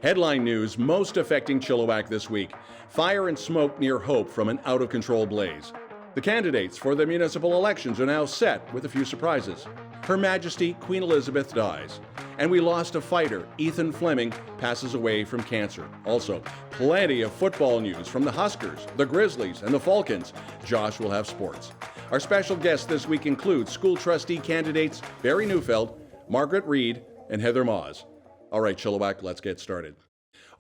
Headline news most affecting Chilliwack this week. Fire and smoke near Hope from an out-of-control blaze. The candidates for the municipal elections are now set with a few surprises. Her Majesty Queen Elizabeth dies. And we lost a fighter. Ethan Flemming passes away from cancer. Also, plenty of football news from the Huskers, the Grizzlies, and the Falcons. Josh will have sports. Our special guests this week include school trustee candidates Barry Neufeld, Margaret, Reid, and Heather Maahs. All right, Chilliwack, let's get started.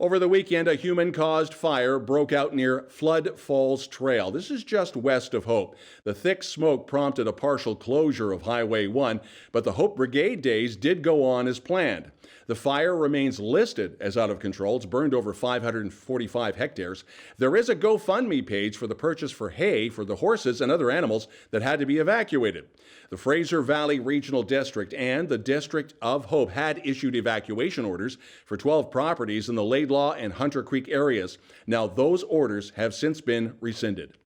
Over the weekend, a human-caused fire broke out near Flood Falls Trail. This is just west of Hope. The thick smoke prompted a partial closure of Highway 1, but the Hope Brigade days did go on as planned. The fire remains listed as out of control. It's burned over 545 hectares. There is a GoFundMe page for the purchase for hay for the horses and other animals that had to be evacuated. The Fraser Valley Regional District and the District of Hope had issued evacuation orders for 12 properties in the Laidlaw and Hunter Creek areas. Now, those orders have since been rescinded.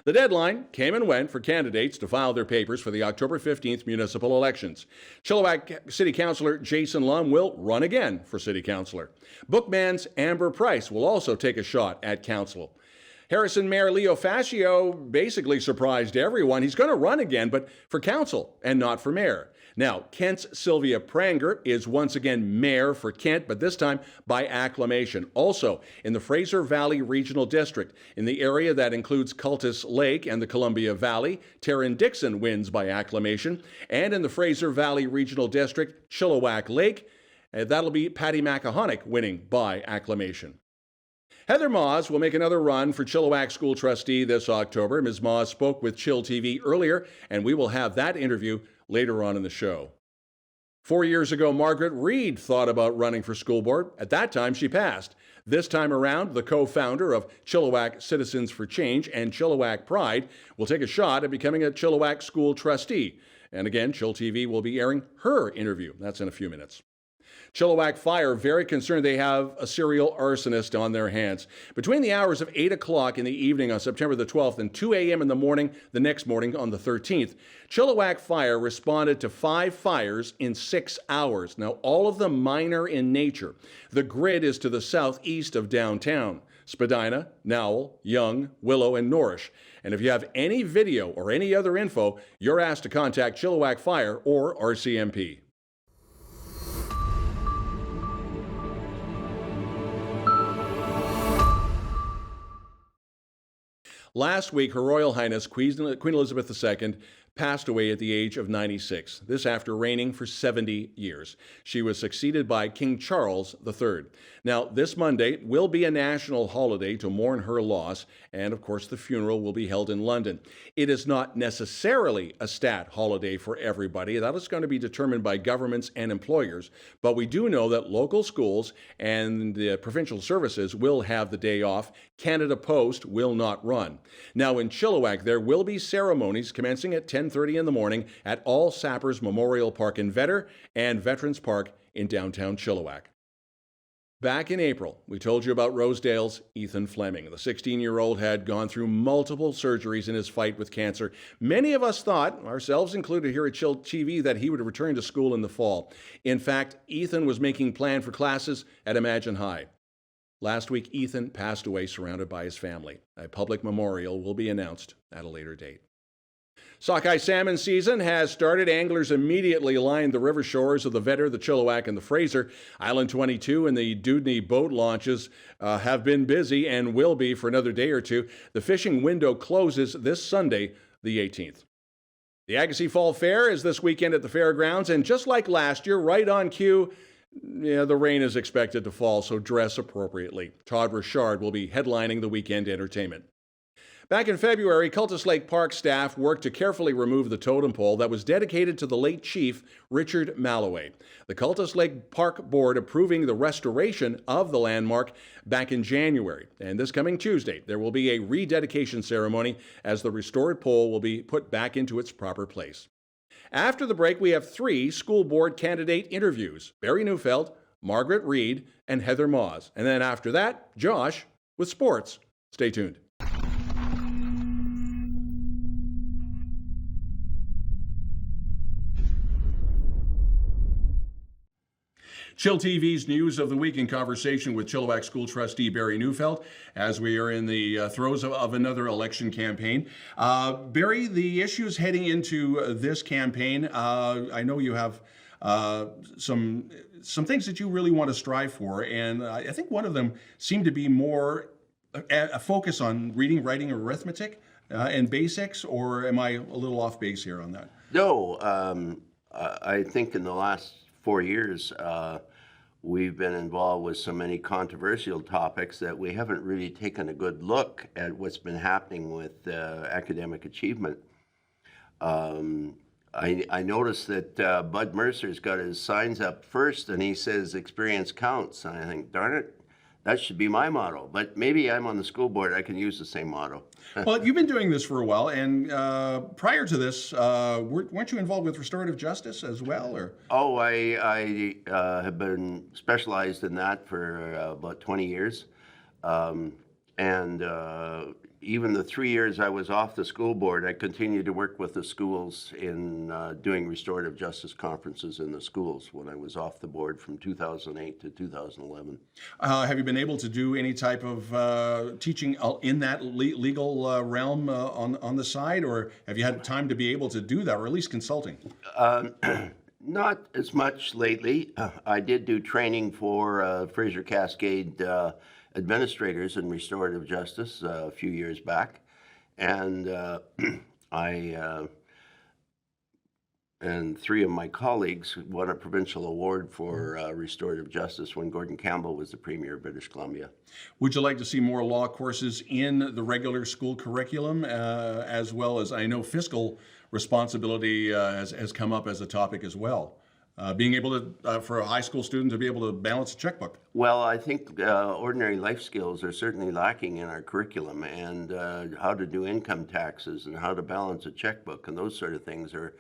The deadline came and went for candidates to file their papers for the October 15th municipal elections. Chilliwack City Councillor Jason Lum will run again for City Councillor. Bookman's Amber Price will also take a shot at council. Harrison Mayor Leo Fascio basically surprised everyone. He's going to run again, but for council and not for mayor. Now, Kent's Sylvia Pranger is once again mayor for Kent, but this time by acclamation. Also, in the Fraser Valley Regional District, in the area that includes Cultus Lake and the Columbia Valley, Taryn Dixon wins by acclamation. And in the Fraser Valley Regional District, Chilliwack Lake, that'll be Patty McAhonick winning by acclamation. Heather Maahs will make another run for Chilliwack School Trustee this October. Ms. Maahs spoke with chillTV earlier, and we will have that interview later on in the show. 4 years ago, Margaret Reid thought about running for school board. At that time, she passed. This time around, the co-founder of Chilliwack Citizens for Change and Chilliwack Pride will take a shot at becoming a Chilliwack School Trustee. And again, chillTV will be airing her interview. That's in a few minutes. Chilliwack Fire very concerned they have a serial arsonist on their hands. Between the hours of 8 o'clock in the evening on September the 12th and 2 a.m. in the morning the next morning on the 13th, Chilliwack Fire responded to 5 fires in 6 hours. Now, all of them minor in nature. The grid is to the southeast of downtown. Spadina, Nowell, Young, Willow, and Norrish. And if you have any video or any other info, you're asked to contact Chilliwack Fire or RCMP. Last week, Her Royal Highness Queen Elizabeth II passed away at the age of 96. This after reigning for 70 years. She was succeeded by King Charles III. Now, this Monday will be a national holiday to mourn her loss, and of course the funeral will be held in London. It is not necessarily a stat holiday for everybody. That is going to be determined by governments and employers, but we do know that local schools and the provincial services will have the day off. Canada Post will not run. Now, in Chilliwack, there will be ceremonies commencing at 10:30 in the morning at All Sappers Memorial Park in Vetter and Veterans Park in downtown Chilliwack. Back in April, we told you about Rosedale's Ethan Flemming. The 16-year-old had gone through multiple surgeries in his fight with cancer. Many of us thought, ourselves included here at chillTV, that he would return to school in the fall. In fact, Ethan was making plans for classes at Imagine High. Last week, Ethan passed away surrounded by his family. A public memorial will be announced at a later date. Sockeye salmon season has started. Anglers immediately lined the river shores of the Vetter, the Chilliwack, and the Fraser. Island 22 and the Dudney boat launches have been busy and will be for another day or two. The fishing window closes this Sunday, the 18th. The Agassiz Fall Fair is this weekend at the fairgrounds, and just like last year, right on cue, the rain is expected to fall, so dress appropriately. Todd Richard will be headlining the weekend entertainment. Back in February, Cultus Lake Park staff worked to carefully remove the totem pole that was dedicated to the late chief, Richard Malloway. The Cultus Lake Park Board approving the restoration of the landmark back in January. And this coming Tuesday, there will be a rededication ceremony as the restored pole will be put back into its proper place. After the break, we have 3 school board candidate interviews: Barry Neufeld, Margaret, Reid, and Heather Maahs. And then after that, Josh with sports. Stay tuned. chillTV's News of the Week in conversation with Chilliwack School Trustee Barry Neufeld as we are in the throes of another election campaign. Barry, the issues heading into this campaign, I know you have some things that you really want to strive for, and I think one of them seemed to be more a focus on reading, writing, arithmetic and basics, or am I a little off base here on that? No, I think in the last 4 years, we've been involved with so many controversial topics that we haven't really taken a good look at what's been happening with academic achievement. I noticed that Bud Mercer's got his signs up first, and he says experience counts. And I think, darn it, that should be my motto. But maybe I'm on the school board, I can use the same motto. Well, you've been doing this for a while, and prior to this, weren't you involved with restorative justice as well? Or I have been specialized in that for about 20 years. Even the 3 years I was off the school board, I continued to work with the schools in doing restorative justice conferences in the schools when I was off the board from 2008 to 2011. Have you been able to do any type of teaching in that legal realm on the side, or have you had time to be able to do that, or at least consulting? Not as much lately. I did do training for Fraser Cascade administrators in restorative justice a few years back, and I and three of my colleagues won a provincial award for restorative justice when Gordon Campbell was the Premier of British Columbia. Would you like to see more law courses in the regular school curriculum, as well as, I know, fiscal responsibility has come up as a topic as well? Being able to, for a high school student to be able to balance a checkbook? Well, I think ordinary life skills are certainly lacking in our curriculum, and how to do income taxes and how to balance a checkbook and those sort of things are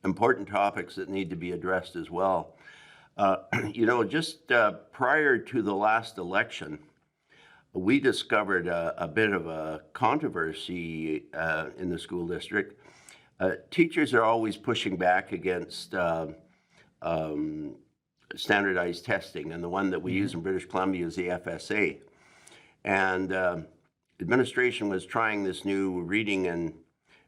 important topics that need to be addressed as well. Just prior to the last election, we discovered a bit of a controversy in the school district. Teachers are always pushing back against standardized testing, and the one that we use in British Columbia is the FSA. And administration was trying this new reading and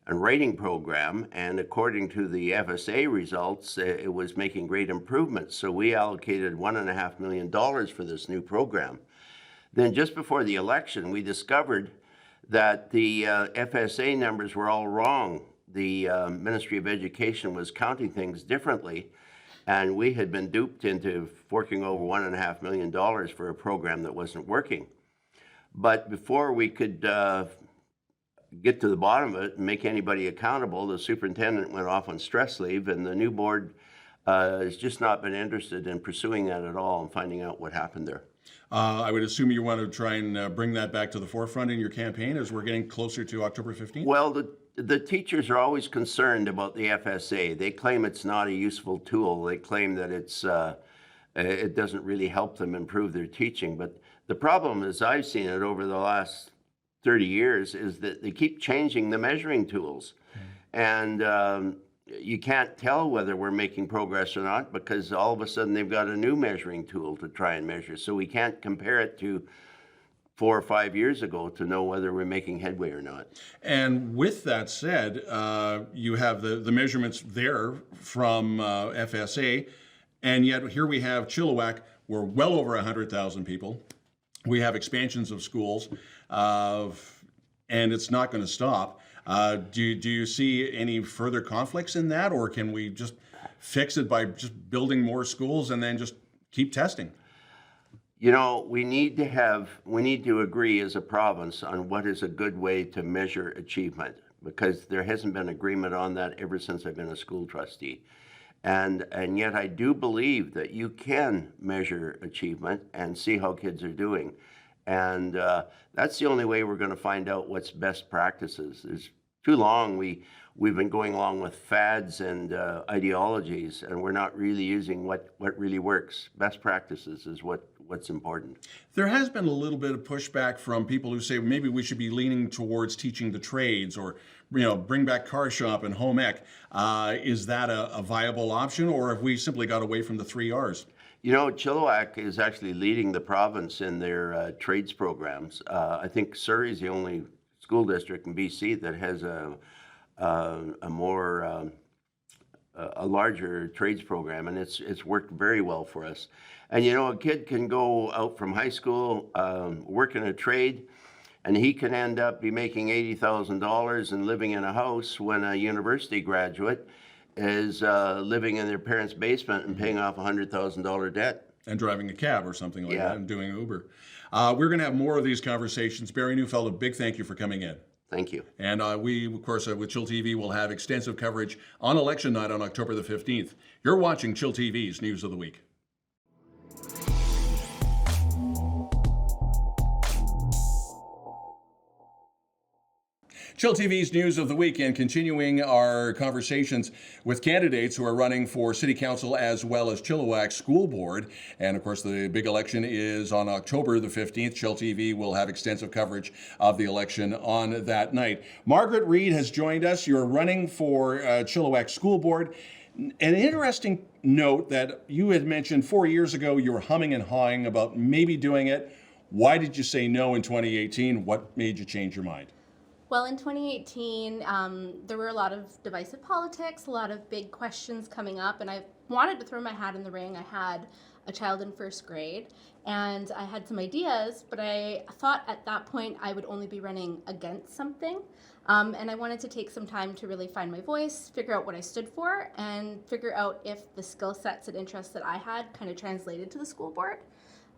writing program, and according to the FSA results, it was making great improvements. So we allocated $1.5 million for this new program. Then just before the election, we discovered that the FSA numbers were all wrong. The Ministry of Education was counting things differently, and we had been duped into forking over $1.5 million for a program that wasn't working. But before we could get to the bottom of it and make anybody accountable, the superintendent went off on stress leave, and the new board has just not been interested in pursuing that at all and finding out what happened there. I would assume you want to try and bring that back to the forefront in your campaign as we're getting closer to October 15th? Well, the teachers are always concerned about the FSA. They claim it's not a useful tool. They claim that it doesn't really help them improve their teaching. But the problem, as I've seen it over the last 30 years, is that they keep changing the measuring tools. And you can't tell whether we're making progress or not because all of a sudden they've got a new measuring tool to try and measure. So we can't compare it to 4 or 5 years ago to know whether we're making headway or not. And with that said, you have the measurements there from FSA, and yet here we have Chilliwack. We're well over 100,000 people. We have expansions of schools, and it's not going to stop. Do you see any further conflicts in that, or can we just fix it by just building more schools and then just keep testing? You know, we need to agree as a province on what is a good way to measure achievement, because there hasn't been agreement on that ever since I've been a school trustee. And yet I do believe that you can measure achievement and see how kids are doing. And that's the only way we're going to find out what's best practices. There's too long we've been going along with fads and ideologies, and we're not really using what really works. Best practices is what's important. There has been a little bit of pushback from people who say maybe we should be leaning towards teaching the trades, or bring back car shop and home ec. Is that a viable option, or have we simply got away from the 3 R's? You know, Chilliwack is actually leading the province in their trades programs. I think Surrey is the only school district in BC that has a larger trades program, and it's worked very well for us. And you know, a kid can go out from high school, work in a trade, and he can end up be making $80,000 and living in a house when a university graduate is living in their parents' basement and paying off a $100,000 debt. And driving a cab or something like Yeah. that and doing Uber. We're going to have more of these conversations. Barry Neufeld, a big thank you for coming in. Thank you. And we, of course, with chillTV, will have extensive coverage on election night on October the 15th. You're watching chillTV's News of the Week. chillTV's News of the Week, and continuing our conversations with candidates who are running for City Council as well as Chilliwack School Board. And of course, the big election is on October the 15th. chillTV will have extensive coverage of the election on that night. Margaret Reid has joined us. You're running for Chilliwack School Board. An interesting note that you had mentioned 4 years ago, you were humming and hawing about maybe doing it. Why did you say no in 2018? What made you change your mind? Well, in 2018, there were a lot of divisive politics, a lot of big questions coming up, and I wanted to throw my hat in the ring. I had a child in first grade, and I had some ideas, but I thought at that point I would only be running against something, and I wanted to take some time to really find my voice, figure out what I stood for, and figure out if the skill sets and interests that I had kind of translated to the school board.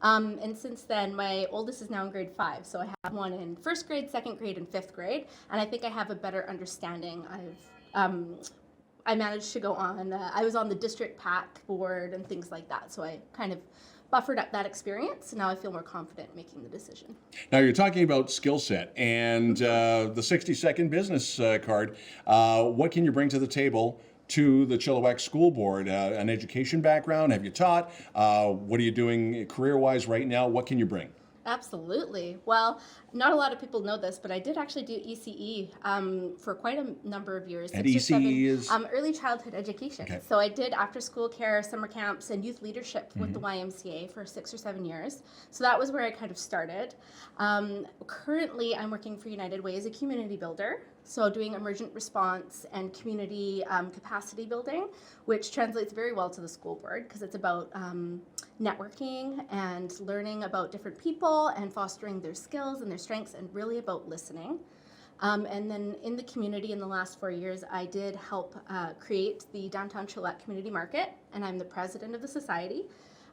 And since then, my oldest is now in grade 5, so I have one in first grade, second grade, and fifth grade, and I think I have a better understanding. I managed to go on, I was on the district PAC board and things like that, so I kind of buffered up that experience, and now I feel more confident making the decision. Now, you're talking about skill set and the 60-second business card. What can you bring to the table to the Chilliwack School Board? An education background? Have you taught? What are you doing career-wise right now? What can you bring? Absolutely. Well, not a lot of people know this, but I did actually do ECE for quite a number of years. And 6 or 7, ECE is? Early childhood education. Okay. So I did after-school care, summer camps, and youth leadership with the YMCA for 6 or 7 years. So that was where I kind of started. Currently, I'm working for United Way as a community builder. So doing emergent response and community capacity building, which translates very well to the school board because it's about networking and learning about different people and fostering their skills and their strengths and really about listening. And then in the community in the last 4 years, I did help create the Downtown Chilliwack Community Market, and I'm the president of the society.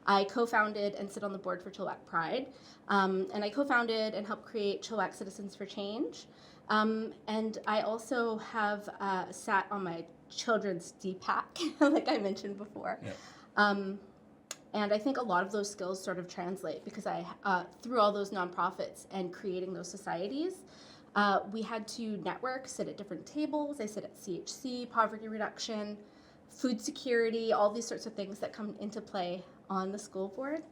I co-founded and sit on the board for Chilliwack Pride, and I co-founded and helped create Chilliwack Citizens for Change. And I also have sat on my children's DPAC, like I mentioned before. Yeah. And I think a lot of those skills sort of translate because I, through all those nonprofits and creating those societies, we had to network, sit at different tables. I sit at CHC, poverty reduction, food security, all these sorts of things that come into play on the school board.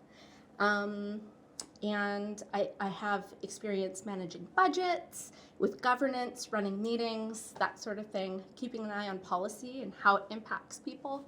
And I have experience managing budgets, with governance, running meetings, that sort of thing, keeping an eye on policy and how it impacts people.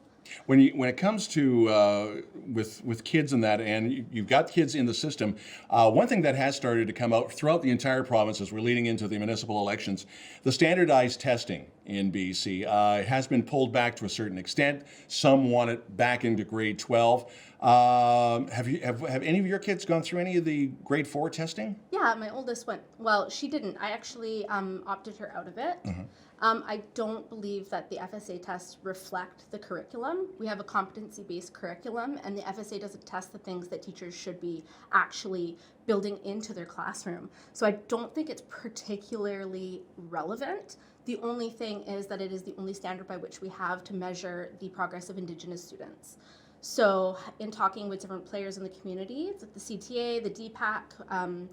When it comes to with kids and that, and you've got kids in the system, one thing that has started to come out throughout the entire province as we're leading into the municipal elections, the standardized testing in BC has been pulled back to a certain extent. Some want it back into grade 12. Have any of your kids gone through any of the grade 4 testing? Yeah, my oldest went. Well, she didn't. I actually opted her out of it. Mm-hmm. I don't believe that the FSA tests reflect the curriculum. We have a competency-based curriculum, and the FSA doesn't test the things that teachers should be actually building into their classroom. So I don't think it's particularly relevant. The only thing is that it is the only standard by which we have to measure the progress of Indigenous students. So in talking with different players in the community, the CTA, the DPAC,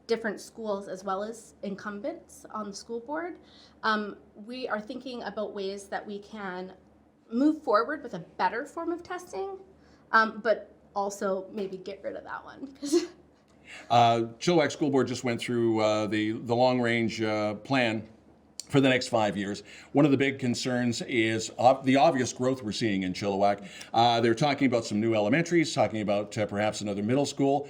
different schools as well as incumbents on the school board, we are thinking about ways that we can move forward with a better form of testing, but also maybe get rid of that one. Chilliwack School Board just went through the long-range plan for the next 5 years. One of the big concerns is the obvious growth we're seeing in Chilliwack. They're talking about some new elementaries, talking about perhaps another middle school.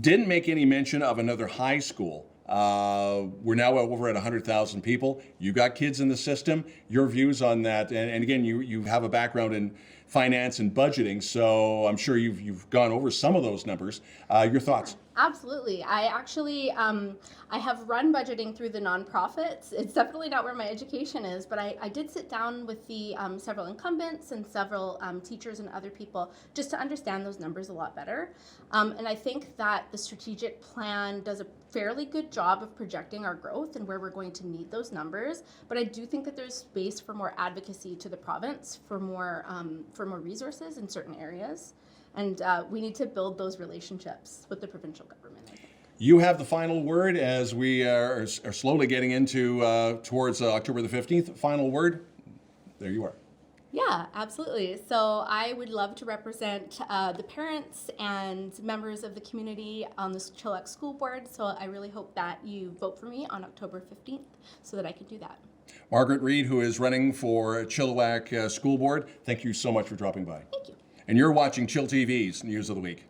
Didn't make any mention of another high school. We're now over at 100,000 people. You got kids in the system. Your views on that, and again, you have a background in finance and budgeting, so I'm sure you've gone over some of those numbers. Your thoughts? Absolutely. I actually, I have run budgeting through the nonprofits. It's definitely not where my education is, but I did sit down with the several incumbents and several teachers and other people just to understand those numbers a lot better. And I think that the strategic plan does a fairly good job of projecting our growth and where we're going to need those numbers. But I do think that there's space for more advocacy to the province, for more resources in certain areas. And we need to build those relationships with the provincial government, I think. You have the final word as we are slowly getting into towards October the 15th. Final word. There you are. Yeah, absolutely. So I would love to represent the parents and members of the community on the Chilliwack School Board. So I really hope that you vote for me on October 15th so that I can do that. Margaret Reid, who is running for Chilliwack School Board, thank you so much for dropping by. Thank you. And you're watching chillTV's News of the Week.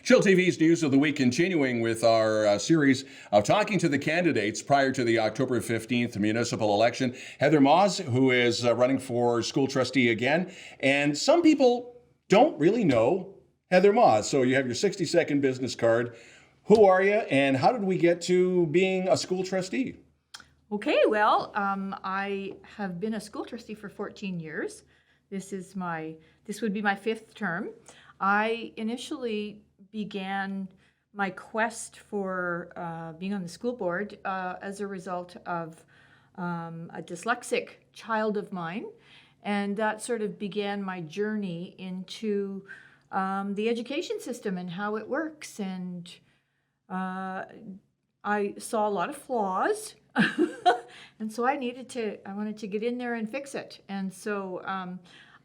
chillTV's News of the Week, continuing with our series of talking to the candidates prior to the October 15th municipal election. Heather Maahs, who is running for school trustee again. And some people don't really know Heather Maahs. So you have your 60-second business card. Who are you, and how did we get to being a school trustee? Okay, well, I have been a school trustee for 14 years. This would be my 5th term. I initially began my quest for being on the school board as a result of a dyslexic child of mine, and that sort of began my journey into the education system and how it works. And I saw a lot of flaws. And so I wanted to get in there and fix it. And so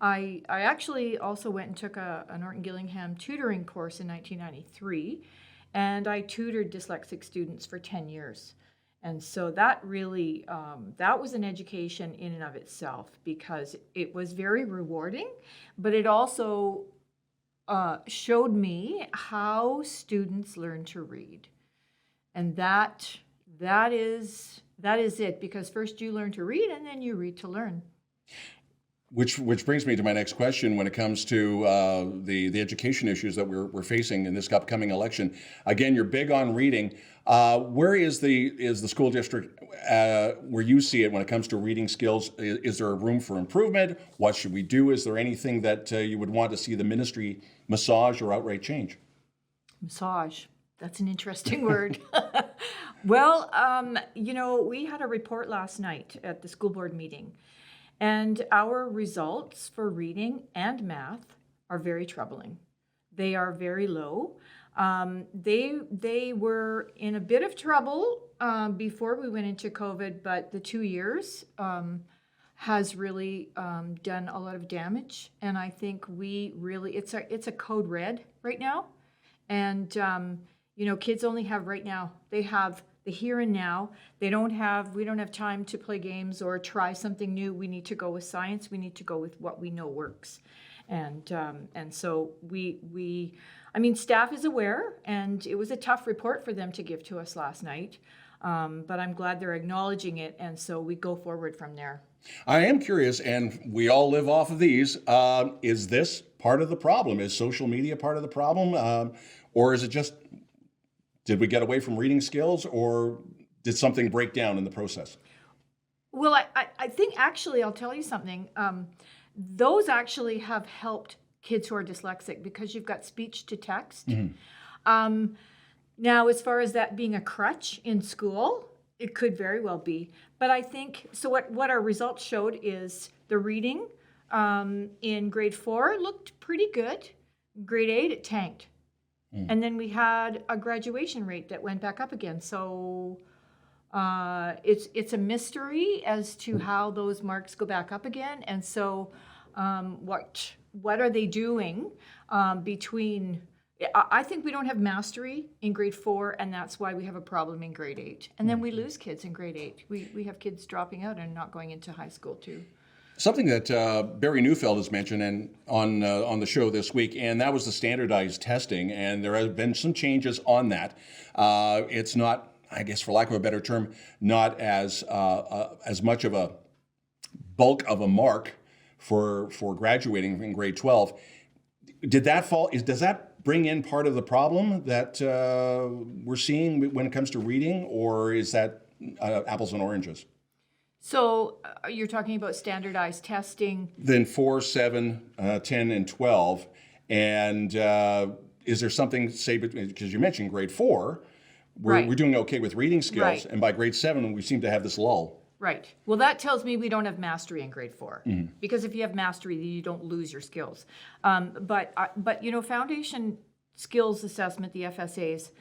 I actually also went and took a Norton Gillingham tutoring course in 1993, and I tutored dyslexic students for 10 years. And so that really, that was an education in and of itself, because it was very rewarding, but it also showed me how students learn to read. And that is it, because first you learn to read and then you read to learn. Which brings me to my next question when it comes to the education issues that we're facing in this upcoming election. Again, you're big on reading. Where is the school district where you see it when it comes to reading skills? Is there a room for improvement? What should we do? Is there anything that you would want to see the ministry massage or outright change? Massage. That's an interesting word. Well, we had a report last night at the school board meeting, and our results for reading and math are very troubling. They are very low. They were in a bit of trouble before we went into COVID, but the 2 years has really done a lot of damage, and I think it's a code red right now, and kids only have right now. They have the here and now. We don't have time to play games or try something new. We need to go with science. We need to go with what we know works. And so staff is aware, and it was a tough report for them to give to us last night. But I'm glad they're acknowledging it, and so we go forward from there. I am curious, and we all live off of these. Is this part of the problem? Is social media part of the problem? Or is it just, did we get away from reading skills, or did something break down in the process? Well, I think actually, I'll tell you something. Those actually have helped kids who are dyslexic, because you've got speech to text. Mm-hmm. Now, as far as that being a crutch in school, it could very well be. But I think, so what our results showed is the reading in grade 4 looked pretty good. Grade 8, it tanked. And then we had a graduation rate that went back up again. So it's a mystery as to how those marks go back up again. And so what are they doing between I think we don't have mastery in grade 4, and that's why we have a problem in grade 8. And then we lose kids in grade 8. We have kids dropping out and not going into high school too. Something that Barry Neufeld has mentioned on the show this week, and that was the standardized testing, and there have been some changes on that. It's not, I guess, for lack of a better term, not as much of a bulk of a mark for graduating in grade 12. Did that fall? Does that bring in part of the problem that we're seeing when it comes to reading, or is that apples and oranges? So you're talking about standardized testing. Then 4, 7, 10, and 12. And is there something, say, because you mentioned grade 4, we're doing okay with reading skills. Right. And by grade 7, we seem to have this lull. Right. Well, that tells me we don't have mastery in grade 4. Because if you have mastery, you don't lose your skills. But foundation skills assessment, the FSAs,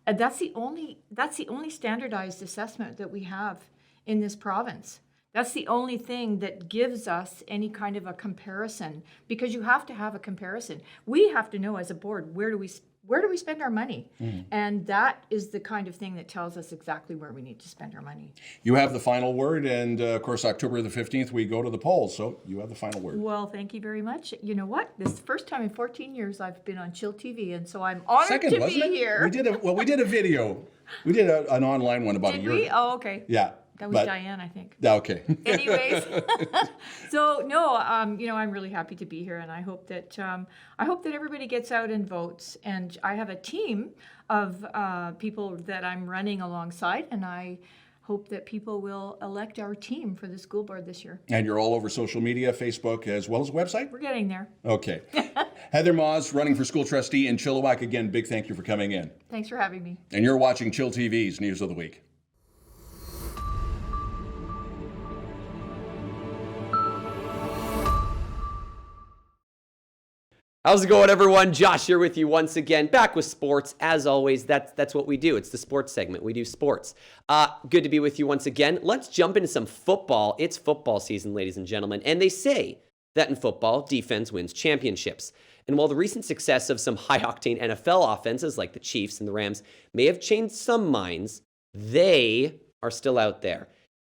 that's the only standardized assessment that we have in this province. That's the only thing that gives us any kind of a comparison, because you have to have a comparison. We have to know as a board, where do we spend our money? And that is the kind of thing that tells us exactly where we need to spend our money. You have the final word, and of course, October the 15th, we go to the polls, so you have the final word. Well, thank you very much. You know what? This is the first time in 14 years I've been on chillTV, and so I'm honored to be here. We did a video. We did an online one about a year ago. Oh, okay. Yeah. That was Diane, I think. Okay. Anyways, so no, I'm really happy to be here, and I hope that everybody gets out and votes. And I have a team of people that I'm running alongside, and I hope that people will elect our team for the school board this year. And you're all over social media, Facebook, as well as website? We're getting there. Okay. Heather Maahs, running for school trustee in Chilliwack. Again, big thank you for coming in. Thanks for having me. And you're watching chillTV's News of the Week. How's it going, everyone? Josh here with you once again, back with sports. As always, that's what we do. It's the sports segment. We do sports. Good to be with you once again. Let's jump into some football. It's football season, ladies and gentlemen, and they say that in football, defense wins championships. And while the recent success of some high-octane NFL offenses like the Chiefs and the Rams may have changed some minds, they are still out there.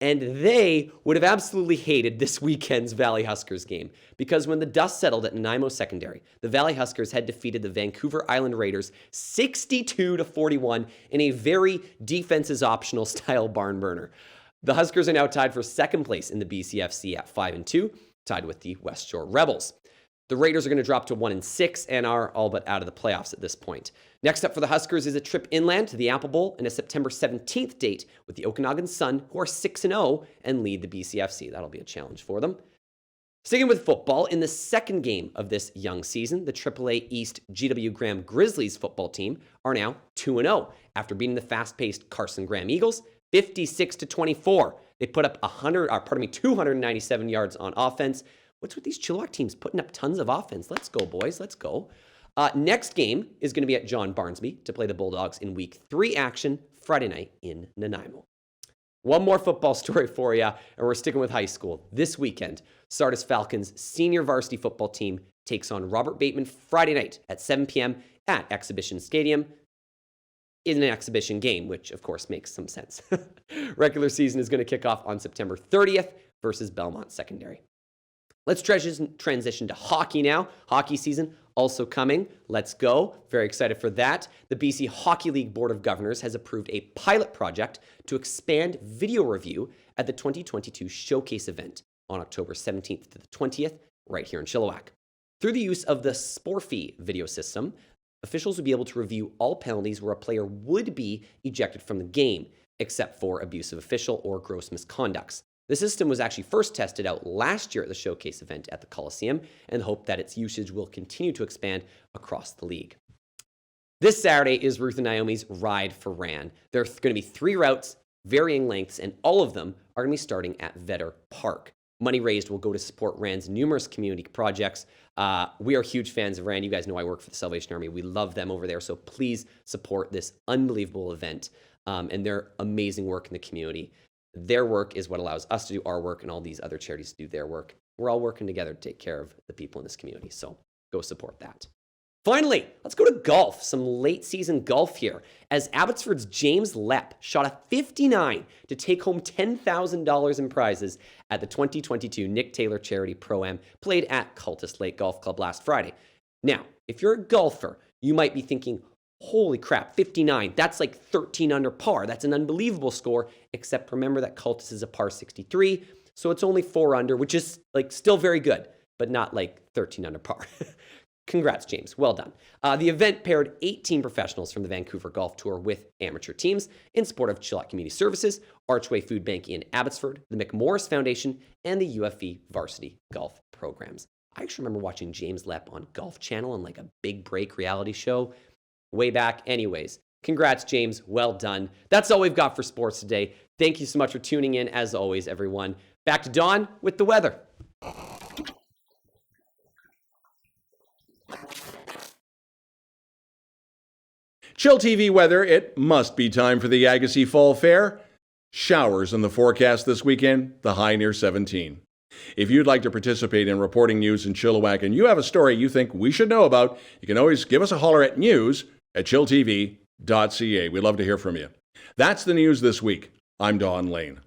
And they would have absolutely hated this weekend's Valley Huskers game, because when the dust settled at Nanaimo Secondary, the Valley Huskers had defeated the Vancouver Island Raiders 62-41 in a very defenses-optional style barn burner. The Huskers are now tied for second place in the BCFC at 5-2, tied with the West Shore Rebels. The Raiders are going to drop to 1-6 and are all but out of the playoffs at this point. Next up for the Huskers is a trip inland to the Apple Bowl and a September 17th date with the Okanagan Sun, who are 6-0 and lead the BCFC. That'll be a challenge for them. Sticking with football, in the second game of this young season, the AAA East GW Graham Grizzlies football team are now 2-0 after beating the fast-paced Carson Graham Eagles 56-24. They put up 297 yards on offense. What's with these Chilliwack teams putting up tons of offense? Let's go, boys. Let's go. Next game is going to be at John Barnsby to play the Bulldogs in Week 3 action Friday night in Nanaimo. One more football story for you, and we're sticking with high school. This weekend, Sardis Falcons senior varsity football team takes on Robert Bateman Friday night at 7 p.m. at Exhibition Stadium in an exhibition game, which of course makes some sense. Regular season is going to kick off on September 30th versus Belmont Secondary. Let's transition to hockey now. Hockey season also coming. Let's go. Very excited for that. The BC Hockey League Board of Governors has approved a pilot project to expand video review at the 2022 Showcase event on October 17th to the 20th, right here in Chilliwack. Through the use of the Sporfy video system, officials will be able to review all penalties where a player would be ejected from the game, except for abusive official or gross misconducts. The system was actually first tested out last year at the Showcase event at the Coliseum, and hope that its usage will continue to expand across the league. This Saturday is Ruth and Naomi's Ride for Ran. There are going to be 3 routes, varying lengths, and all of them are going to be starting at Vetter Park. Money raised will go to support RAN's numerous community projects. We are huge fans of RAN. You guys know I work for the Salvation Army. We love them over there, so please support this unbelievable event and their amazing work in the community. Their work is what allows us to do our work and all these other charities to do their work. We're all working together to take care of the people in this community, so go support that. Finally, let's go to golf. Some late season golf here, as Abbotsford's James Lepp shot a 59 to take home $10,000 in prizes at the 2022 Nick Taylor Charity Pro-Am played at Cultus Lake Golf Club last Friday. Now, if you're a golfer, you might be thinking, holy crap, 59, that's like 13 under par. That's an unbelievable score, except remember that Cultus is a par 63, so it's only 4 under, which is like still very good, but not like 13 under par. Congrats, James. Well done. The event paired 18 professionals from the Vancouver Golf Tour with amateur teams in support of Chilliwack Community Services, Archway Food Bank in Abbotsford, the McMorris Foundation, and the UFV Varsity Golf Programs. I actually remember watching James Lepp on Golf Channel on like a big break reality show way back. Anyways, congrats, James. Well done. That's all we've got for sports today. Thank you so much for tuning in, as always, everyone. Back to Don with the weather. chillTV weather, it must be time for the Agassiz Fall Fair. Showers in the forecast this weekend, the high near 17. If you'd like to participate in reporting news in Chilliwack and you have a story you think we should know about, you can always give us a holler at news@chilltv.ca. We'd love to hear from you. That's the news this week. I'm Don Lehn.